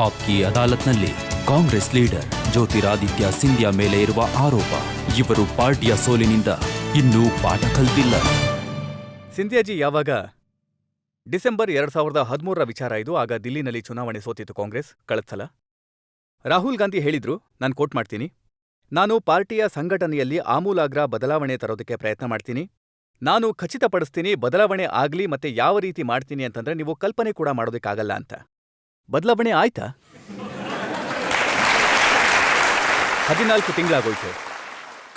Aapki ಅದಾಲತ್ನಲ್ಲಿ Congress leader Jyotiraditya Scindia ಮೇಲೆ ಇರುವ ಆರೋಪ. ಇವರು ಪಾರ್ಟಿಯ ಸೋಲಿನಿಂದ ಇನ್ನೂ ಪಾಠ ಕಲಿತಿಲ್ಲ. ಸಿಂಧ್ಯಾಜಿ ಯಾವಾಗ ಡಿಸೆಂಬರ್ 2013ರ ವಿಚಾರ ಇದು. ಆಗ ದಿಲ್ಲಿನಲ್ಲಿ ಚುನಾವಣೆ ಸೋತಿತ್ತು ಕಾಂಗ್ರೆಸ್ ಕಳೆದ ಸಲ. ರಾಹುಲ್ ಗಾಂಧಿ ಹೇಳಿದ್ರು, ನಾನು ಕೋಟ್ ಮಾಡ್ತೀನಿ, ನಾನು ಪಾರ್ಟಿಯ ಸಂಘಟನೆಯಲ್ಲಿ ಆಮೂಲಾಗ್ರ ಬದಲಾವಣೆ ತರೋದಕ್ಕೆ ಪ್ರಯತ್ನ ಮಾಡ್ತೀನಿ. ನಾನು ಖಚಿತಪಡಿಸ್ತೀನಿ ಬದಲಾವಣೆ ಆಗ್ಲಿ ಮತ್ತೆ ಯಾವ ರೀತಿ ಮಾಡ್ತೀನಿ ಅಂತಂದ್ರೆ ನೀವು ಕಲ್ಪನೆ ಕೂಡ ಮಾಡೋದಕ್ಕಾಗಲ್ಲ ಅಂತ. ಬದಲಾವಣೆ ಆಯ್ತಾ? 14 ತಿಂಗಳಾಗೋಯ್ತು.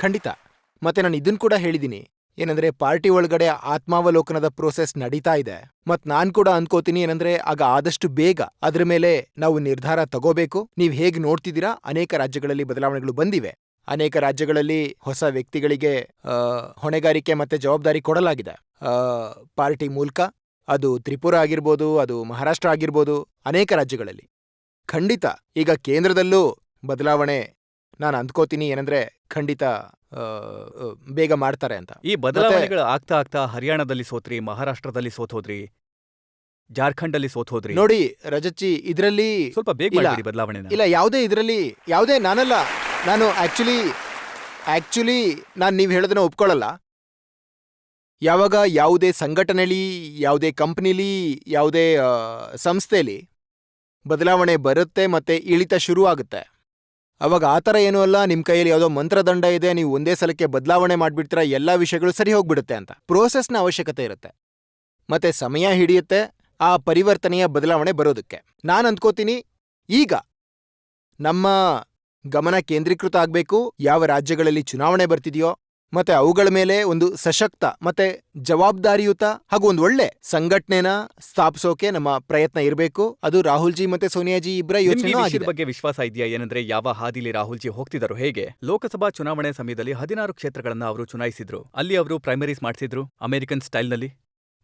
ಖಂಡಿತ. ಮತ್ತೆ ನಾನು ಇದನ್ ಕೂಡ ಹೇಳಿದೀನಿ, ಏನಂದ್ರೆ ಪಾರ್ಟಿ ಒಳಗಡೆ ಆತ್ಮಾವಲೋಕನದ ಪ್ರೋಸೆಸ್ ನಡೀತಾ ಇದೆ. ಮತ್ ನಾನ್ ಕೂಡ ಅನ್ಕೋತೀನಿ ಏನಂದ್ರೆ ಆಗ ಆದಷ್ಟು ಬೇಗ ಅದ್ರ ಮೇಲೆ ನಾವು ನಿರ್ಧಾರ ತಗೋಬೇಕು. ನೀವ್ ಹೇಗ್ ನೋಡ್ತಿದ್ದೀರಾ, ಅನೇಕ ರಾಜ್ಯಗಳಲ್ಲಿ ಬದಲಾವಣೆಗಳು ಬಂದಿವೆ. ಅನೇಕ ರಾಜ್ಯಗಳಲ್ಲಿ ಹೊಸ ವ್ಯಕ್ತಿಗಳಿಗೆ ಹೊಣೆಗಾರಿಕೆ ಮತ್ತೆ ಜವಾಬ್ದಾರಿ ಕೊಡಲಾಗಿದೆ ಪಾರ್ಟಿ ಮೂಲಕ. ಅದು ತ್ರಿಪುರ ಆಗಿರ್ಬೋದು, ಅದು ಮಹಾರಾಷ್ಟ್ರ ಆಗಿರ್ಬೋದು, ಅನೇಕ ರಾಜ್ಯಗಳಲ್ಲಿ. ಖಂಡಿತ ಈಗ ಕೇಂದ್ರದಲ್ಲೂ ಬದಲಾವಣೆ ನಾನು ಅಂದ್ಕೋತೀನಿ ಏನಂದ್ರೆ ಖಂಡಿತ ಬೇಗ ಮಾಡ್ತಾರೆ ಅಂತ. ಈ ಬದಲಾವಣೆಗಳು ಆಗ್ತಾ ಆಗ್ತಾ ಹರಿಯಾಣದಲ್ಲಿ ಸೋತ್ರಿ, ಮಹಾರಾಷ್ಟ್ರದಲ್ಲಿ ಸೋತೋದ್ರಿ, ಜಾರ್ಖಂಡಲ್ಲಿ ಸೋತೋದ್ರಿ. ನೋಡಿ ರಜಚ್ಚಿ, ಇದ್ರಲ್ಲಿ ಸ್ವಲ್ಪ ಬೇಗ ಮಾಡ್ಬಿಡಿ ಬದಲಾವಣೆ. ಇಲ್ಲ, ಯಾವುದೇ ನಾನು ಆಕ್ಚುಲಿ ನಾನು ನೀವ್ ಹೇಳೋದನ್ನ ಒಪ್ಕೊಳ್ಳಲ್ಲ. ಯಾವಾಗ ಯಾವುದೇ ಸಂಘಟನೆಲಿ, ಯಾವುದೇ ಕಂಪ್ನಿಲಿ, ಯಾವುದೇ ಸಂಸ್ಥೆಲಿ ಬದಲಾವಣೆ ಬರುತ್ತೆ ಮತ್ತೆ ಇಳಿತ ಶುರು ಆಗುತ್ತೆ, ಅವಾಗ ಆ ಥರ ಏನೂ ಅಲ್ಲ ನಿಮ್ ಕೈಯಲ್ಲಿ ಯಾವುದೋ ಮಂತ್ರದಂಡ ಇದೆ, ನೀವು ಒಂದೇ ಸಲಕ್ಕೆ ಬದಲಾವಣೆ ಮಾಡ್ಬಿಡ್ತೀರಾ, ಎಲ್ಲಾ ವಿಷಯಗಳು ಸರಿ ಹೋಗ್ಬಿಡುತ್ತೆ ಅಂತ. ಪ್ರೋಸೆಸ್ನ ಅವಶ್ಯಕತೆ ಇರುತ್ತೆ ಮತ್ತೆ ಸಮಯ ಹಿಡಿಯುತ್ತೆ ಆ ಪರಿವರ್ತನೆಯ ಬದಲಾವಣೆ ಬರೋದಕ್ಕೆ. ನಾನು ಅಂದ್ಕೋತೀನಿ ಈಗ ನಮ್ಮ ಗಮನ ಕೇಂದ್ರೀಕೃತ ಆಗ್ಬೇಕು ಯಾವ ರಾಜ್ಯಗಳಲ್ಲಿ ಚುನಾವಣೆ ಬರ್ತಿದೆಯೋ ಮತ್ತೆ ಅವುಗಳ ಮೇಲೆ ಒಂದು ಸಶಕ್ತ ಮತ್ತೆ ಜವಾಬ್ದಾರಿಯುತ ಹಾಗೂ ಒಂದು ಒಳ್ಳೆ ಸಂಘಟನೆನ ಸ್ಥಾಪಿಸೋಕೆ ನಮ್ಮ ಪ್ರಯತ್ನ ಇರಬೇಕು. ಅದು ರಾಹುಲ್ ಜಿ ಮತ್ತೆ ಸೋನಿಯಾಜಿ ಇಬ್ಬರ ಯೋಚನೆ ಬಗ್ಗೆ ವಿಶ್ವಾಸ ಇದೆಯಾ? ಏನಂದ್ರೆ ಯಾವ ಹಾದಿಲಿ ರಾಹುಲ್ ಜಿ ಹೋಗ್ತಿದ್ರು? ಹೇಗೆ ಲೋಕಸಭಾ ಚುನಾವಣೆ ಸಮಯದಲ್ಲಿ 16 ಕ್ಷೇತ್ರಗಳನ್ನ ಅವರು ಚುನಾಯಿಸಿದ್ರು. ಅಲ್ಲಿ ಅವರು ಪ್ರೈಮರೀಸ್ ಮಾಡಿಸಿದ್ರು ಅಮೆರಿಕನ್ ಸ್ಟೈಲ್ನಲ್ಲಿ.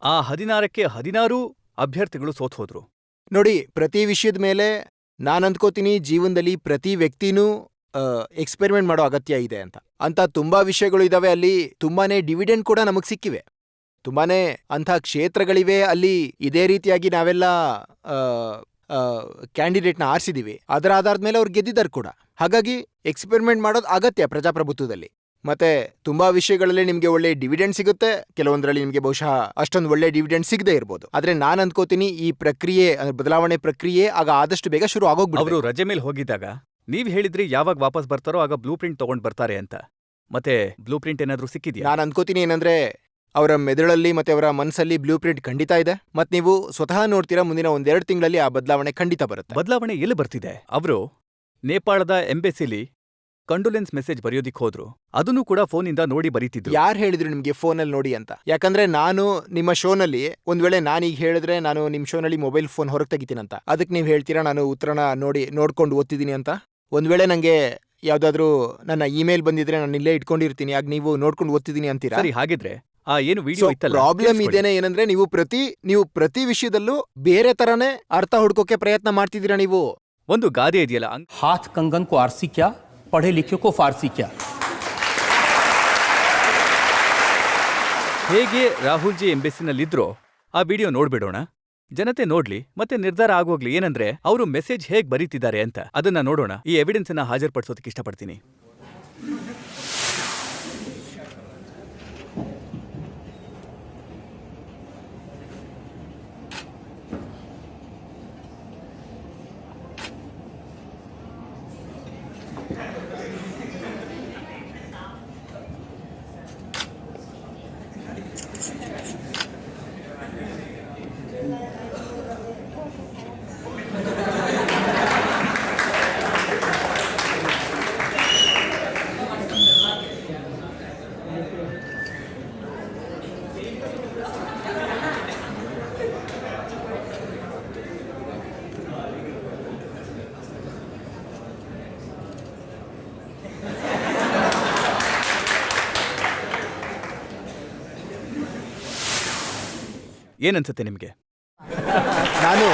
ಆ 16ಕ್ಕೆ 16 ಅಭ್ಯರ್ಥಿಗಳು ಸೋತ್ ಹೋದ್ರು. ನೋಡಿ, ಪ್ರತಿ ವಿಷಯದ ಮೇಲೆ ನಾನು ಅಂದ್ಕೋತೀನಿ ಜೀವನದಲ್ಲಿ ಪ್ರತಿ ವ್ಯಕ್ತಿನೂ ಎಕ್ಸ್ಪೆರಿಮೆಂಟ್ ಮಾಡೋ ಅಗತ್ಯ ಇದೆ ಅಂತ ತುಂಬಾ ವಿಷಯಗಳು ಇದಾವೆ. ಅಲ್ಲಿ ತುಂಬಾನೇ ಡಿವಿಡೆಂಡ್ ಕೂಡ ನಮಗ್ ಸಿಕ್ಕಿವೆ. ತುಂಬಾನೇ ಅಂಥ ಕ್ಷೇತ್ರಗಳಿವೆ ಅಲ್ಲಿ ಇದೇ ರೀತಿಯಾಗಿ ನಾವೆಲ್ಲ ಕ್ಯಾಂಡಿಡೇಟ್ನ ಆರಿಸಿದೀವಿ. ಅದರ ಆಧಾರದ ಮೇಲೆ ಅವ್ರು ಗೆದ್ದಿದ್ದಾರೆ ಕೂಡ. ಹಾಗಾಗಿ ಎಕ್ಸ್ಪೆರಿಮೆಂಟ್ ಮಾಡೋದು ಅಗತ್ಯ ಪ್ರಜಾಪ್ರಭುತ್ವದಲ್ಲಿ. ಮತ್ತೆ ತುಂಬಾ ವಿಷಯಗಳಲ್ಲಿ ನಿಮ್ಗೆ ಒಳ್ಳೆ ಡಿವಿಡೆಂಡ್ ಸಿಗುತ್ತೆ, ಕೆಲವೊಂದರಲ್ಲಿ ನಿಮ್ಗೆ ಬಹುಶಃ ಅಷ್ಟೊಂದು ಒಳ್ಳೆ ಡಿವಿಡೆಂಡ್ ಸಿಗದೆ ಇರ್ಬೋದು. ಆದ್ರೆ ನಾನು ಅನ್ಕೋತೀನಿ ಈ ಪ್ರಕ್ರಿಯೆ, ಬದಲಾವಣೆ ಪ್ರಕ್ರಿಯೆ ಆಗ ಆದಷ್ಟು ಬೇಗ ಶುರು ಆಗೋಗ್ಬಿಡುತ್ತೆ. ಅವರು ರಜೆ ಮೇಲೆ ಹೋಗಿದ್ದಾಗ ನೀವ್ ಹೇಳಿದ್ರಿ ಯಾವಾಗ ವಾಪಸ್ ಬರ್ತಾರೋ ಆಗ ಬ್ಲೂ ಪ್ರಿಂಟ್ ತಗೊಂಡ್ ಬರ್ತಾರೆ ಅಂತ. ಮತ್ತೆ ಬ್ಲೂ ಪ್ರಿಂಟ್ ಏನಾದ್ರೂ ಸಿಕ್ಕಿದ್ಯಾ? ನಾನು ಅನ್ಕೋತೀನಿ ಏನಂದ್ರೆ ಅವರ ಮೆದುಳಲ್ಲಿ ಮತ್ತೆ ಅವರ ಮನಸ್ಸಲ್ಲಿ ಬ್ಲೂ ಪ್ರಿಂಟ್ ಖಂಡಿತ ಇದೆ. ಮತ್ ನೀವು ಸ್ವತಃ ನೋಡ್ತೀರಾ ಮುಂದಿನ 1-2 ತಿಂಗಳಲ್ಲಿ ಆ ಬದಲಾವಣೆ ಖಂಡಿತ ಬರುತ್ತೆ. ಬದಲಾವಣೆ ಎಲ್ಲಿ ಬರ್ತಿದೆ? ಅವರು ನೇಪಾಳದ ಎಂಬೆಸಿಲಿ ಕಂಡೋಲೆನ್ಸ್ ಮೆಸೇಜ್ ಬರೆಯೋದಿಕ್ ಹೋದ್ರು. ಅದನ್ನು ಕೂಡ ಫೋನಿಂದ ನೋಡಿ ಬರೀತಿದ್ರು. ಯಾರು ಹೇಳಿದ್ರು ನಿಮ್ಗೆ ಫೋನಲ್ಲಿ ನೋಡಿ ಅಂತ? ಯಾಕಂದ್ರೆ ನಾನು ನಿಮ್ಮ ಶೋನಲ್ಲಿ ಒಂದ್ ವೇಳೆ ನಾನೀಗ ಹೇಳಿದ್ರೆ ನಾನು ನಿಮ್ ಶೋನಲ್ಲಿ ಮೊಬೈಲ್ ಫೋನ್ ಹೊರಗೆ ತೆಗಿತೀನಂತ, ಅದಕ್ಕೆ ನೀವ್ ಹೇಳ್ತೀರಾ ನಾನು ಉತ್ತರನ ನೋಡ್ಕೊಂಡು ಓದ್ತಿದ್ದೀನಿ ಅಂತ? ಒಂದ್ ವೇಳೆ ನಂಗೆ ಯಾವ್ದಾದ್ರು ನನ್ನ ಇಮೇಲ್ ಬಂದಿದ್ರೆ ನಾನು ಇಲ್ಲೇ ಇಟ್ಕೊಂಡಿರ್ತೀನಿ, ಆಗ ನೀವು ನೋಡ್ಕೊಂಡು ಓದ್ತಿದ್ದೀನಿ ಅಂತೀರಾ? ಸರಿ, ಹಾಗಿದ್ರೆ ಏನು ವಿಡಿಯೋ ಇತ್ತಲ್ಲ, ಪ್ರಾಬ್ಲಮ್ ಇದೇನೆ ಏನಂದ್ರೆ ನೀವು ಪ್ರತಿ ವಿಷಯದಲ್ಲೂ ಬೇರೆ ತರನೇ ಅರ್ಥ ಹುಡ್ಕೋಕೆ ಪ್ರಯತ್ನ ಮಾಡ್ತಿದ್ದೀರಾ. ನೀವು ಒಂದು ಗಾದೆ ಇದೆಯಲ್ಲ, हाथ कंगन को आरसी क्या, पढ़े लिखे को फारसी क्या. ಹೇಗೆ ರಾಹುಲ್ ಜಿ ಎಂಬೆಸಿನಲ್ಲಿದ್ರೋ ಆ ವಿಡಿಯೋ ನೋಡ್ಬಿಡೋಣ. ಜನತೆ ನೋಡ್ಲಿ ಮತ್ತೆ ನಿರ್ಧಾರ ಆಗೋಗ್ಲಿ ಏನಂದ್ರೆ ಅವರು ಮೆಸೇಜ್ ಹೇಗ್ ಬರೀತಿದ್ದಾರೆ ಅಂತ. ಅದನ್ನ ನೋಡೋಣ. ಈ ಎವಿಡೆನ್ಸ್ ಅನ್ನ ಹಾಜರ್ಪಡಿಸೋದಕ್ಕೆ ಇಷ್ಟಪಡ್ತೀನಿ. ಏನನ್ಸುತ್ತೆ ನಿಮ್ಗೆ? ನಾನು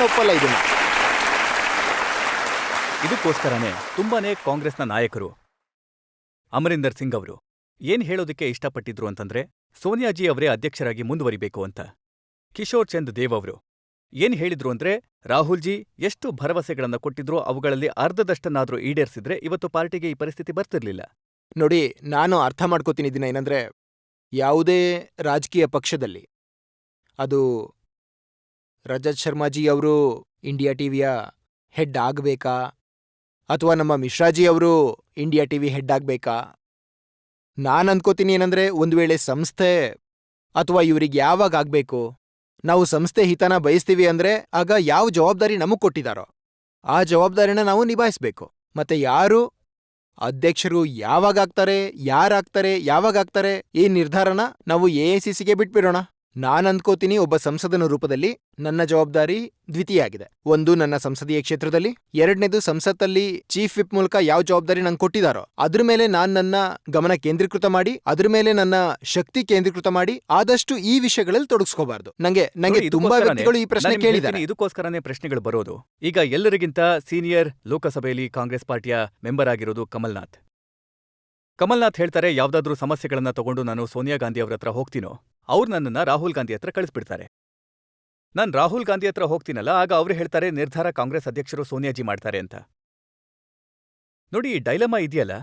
ಒಪ್ಪಲ್ಲ ಇದನ್ನ. ಇದಕ್ಕೋಸ್ಕರನೇ ತುಂಬಾನೇ ಕಾಂಗ್ರೆಸ್ನ ನಾಯಕರು ಅಮರಿಂದರ್ ಸಿಂಗ್ ಅವರು ಏನ್ ಹೇಳೋದಕ್ಕೆ ಇಷ್ಟಪಟ್ಟಿದ್ರು ಅಂತಂದ್ರೆ ಸೋನಿಯಾಜಿ ಅವರೇ ಅಧ್ಯಕ್ಷರಾಗಿ ಮುಂದುವರಿಬೇಕು ಅಂತ. ಕಿಶೋರ್ ಚಂದ್ ದೇವ್ ಅವರು ಏನ್ ಹೇಳಿದ್ರು ಅಂದ್ರೆ, ರಾಹುಲ್ಜಿ ಎಷ್ಟು ಭರವಸೆಗಳನ್ನ ಕೊಟ್ಟಿದ್ರೋ ಅವುಗಳಲ್ಲಿ ಅರ್ಧದಷ್ಟನ್ನಾದ್ರೂ ಈಡೇರಿಸಿದ್ರೆ ಇವತ್ತು ಪಾರ್ಟಿಗೆ ಈ ಪರಿಸ್ಥಿತಿ ಬರ್ತಿರ್ಲಿಲ್ಲ. ನೋಡಿ, ನಾನು ಅರ್ಥ ಮಾಡ್ಕೋತೀನಿ ಇದನ್ನ ಏನಂದ್ರೆ, ಯಾವುದೇ ರಾಜಕೀಯ ಪಕ್ಷದಲ್ಲಿ ಅದು ರಜತ್ ಶರ್ಮಾಜಿ ಅವರು ಇಂಡಿಯಾ ಟಿವಿಯ ಹೆಡ್ ಆಗಬೇಕಾ ಅಥವಾ ನಮ್ಮ ಮಿಶ್ರಾಜಿ ಅವರು ಇಂಡಿಯಾ ಟಿವಿ ಹೆಡ್ ಆಗಬೇಕಾ? ನಾನು ಅನ್ಕೋತೀನಿ ಏನಂದ್ರೆ, ಒಂದು ವೇಳೆ ಸಂಸ್ಥೆ ಅಥವಾ ಇವ್ರಿಗೆ ಯಾವಾಗ ಆಗ್ಬೇಕು, ನಾವು ಸಂಸ್ಥೆ ಹಿತನ ಬಯಸ್ತೀವಿ ಅಂದ್ರೆ ಆಗ ಯಾವ ಜವಾಬ್ದಾರಿ ನಮಗ್ ಕೊಟ್ಟಿದಾರೋ ಆ ಜವಾಬ್ದಾರಿನ ನಾವು ನಿಭಾಯಿಸ್ಬೇಕು. ಮತ್ತೆ ಯಾರು ಅಧ್ಯಕ್ಷರು ಯಾವಾಗಾಗ್ತಾರೆ, ಯಾರಾಗ್ತಾರೆ, ಯಾವಾಗಾಗ್ತಾರೆ ಈ ನಿರ್ಧಾರನ ನಾವು ಎಐಸಿಸಿಗೆ ಬಿಟ್ಬಿಡೋಣ. ನಾನ್ ಅನ್ಕೋತೀನಿ ಒಬ್ಬ ಸಂಸದನ ರೂಪದಲ್ಲಿ ನನ್ನ ಜವಾಬ್ದಾರಿ ದ್ವಿತೀಯ ಆಗಿದೆ. ಒಂದು, ನನ್ನ ಸಂಸದೀಯ ಕ್ಷೇತ್ರದಲ್ಲಿ; ಎರಡನೇದು, ಸಂಸತ್ತಲ್ಲಿ ಚೀಫ್ ವಿಪ್ ಮೂಲಕ ಯಾವ ಜವಾಬ್ದಾರಿ ನಂಗೆ ಕೊಟ್ಟಿದಾರೋ ಅದ್ರ ಮೇಲೆ ನಾನ್ ನನ್ನ ಗಮನ ಕೇಂದ್ರೀಕೃತ ಮಾಡಿ, ಅದ್ರ ಮೇಲೆ ನನ್ನ ಶಕ್ತಿ ಕೇಂದ್ರೀಕೃತ ಮಾಡಿ ಆದಷ್ಟು ಈ ವಿಷಯಗಳಲ್ಲಿ ತೊಡಗಿಸ್ಕೋಬಾರ್ದು. ನಂಗೆ ನೋಡಿ, ತುಂಬಾ ವ್ಯಕ್ತಿಗಳು ಈ ಪ್ರಶ್ನೆ ನಾನು ಕೇಳಿದ್ದಾರೆ. ಹೇಳ್ತೀನಿ, ಇದಕ್ಕೋಸ್ಕರನೇ ಪ್ರಶ್ನೆಗಳು ಬರೋದು. ಈಗ ಎಲ್ಲರಿಗಿಂತ ಸೀನಿಯರ್ ಲೋಕಸಭೆಯಲ್ಲಿ ಕಾಂಗ್ರೆಸ್ ಪಾರ್ಟಿಯ ಮೆಂಬರ್ ಆಗಿರೋದು ಕಮಲ್ನಾಥ್. ಕಮಲ್ನಾಥ್ ಹೇಳ್ತಾರೆ, ಯಾವ್ದಾದ್ರೂ ಸಮಸ್ಯೆಗಳನ್ನ ತಗೊಂಡು ನಾನು ಸೋನಿಯಾ ಗಾಂಧಿ ಅವ್ರ ಹತ್ರ ಹೋಗ್ತೀನೋ ಅವ್ರು ನನ್ನನ್ನ ರಾಹುಲ್ ಗಾಂಧಿ ಹತ್ರ ಕಳಿಸ್ಬಿಡ್ತಾರೆ. ನಾನ್ ರಾಹುಲ್ ಗಾಂಧಿ ಹತ್ರ ಹೋಗ್ತೀನಲ್ಲ, ಆಗ ಅವ್ರು ಹೇಳ್ತಾರೆ ನಿರ್ಧಾರ ಕಾಂಗ್ರೆಸ್ ಅಧ್ಯಕ್ಷರು ಸೋನಿಯಾಜಿ ಮಾಡ್ತಾರೆ ಅಂತ. ನೋಡಿ, ಈ ಡೈಲಮಾ ಇದೆಯಲ್ಲ,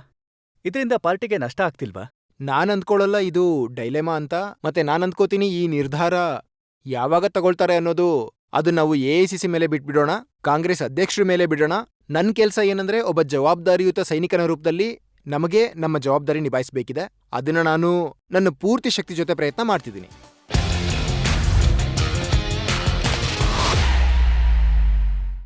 ಇದರಿಂದ ಪಾರ್ಟಿಗೆ ನಷ್ಟ ಆಗ್ತಿಲ್ವಾ? ನಾನ್ ಅಂದ್ಕೊಳ್ಳಲ್ಲ ಇದು ಡೈಲೆಮಾ ಅಂತ. ಮತ್ತೆ ನಾನ್ ಅಂದ್ಕೋತೀನಿ ಈ ನಿರ್ಧಾರ ಯಾವಾಗ ತಗೊಳ್ತಾರೆ ಅನ್ನೋದು ಅದು ನಾವು ಎಐಸಿಸಿ ಮೇಲೆ ಬಿಟ್ಬಿಡೋಣ, ಕಾಂಗ್ರೆಸ್ ಅಧ್ಯಕ್ಷರ ಮೇಲೆ ಬಿಡೋಣ. ನನ್ ಕೆಲ್ಸ ಏನಂದ್ರೆ, ಒಬ್ಬ ಜವಾಬ್ದಾರಿಯುತ ಸೈನಿಕನ ರೂಪದಲ್ಲಿ ನಮಗೆ ನಮ್ಮ ಜವಾಬ್ದಾರಿ ನಿಭಾಯಿಸಬೇಕಿದೆ. ಅದನ್ನ ನಾನು ನನ್ನ ಪೂರ್ತಿ ಶಕ್ತಿ ಜೊತೆ ಪ್ರಯತ್ನ ಮಾಡ್ತಿದ್ದೀನಿ.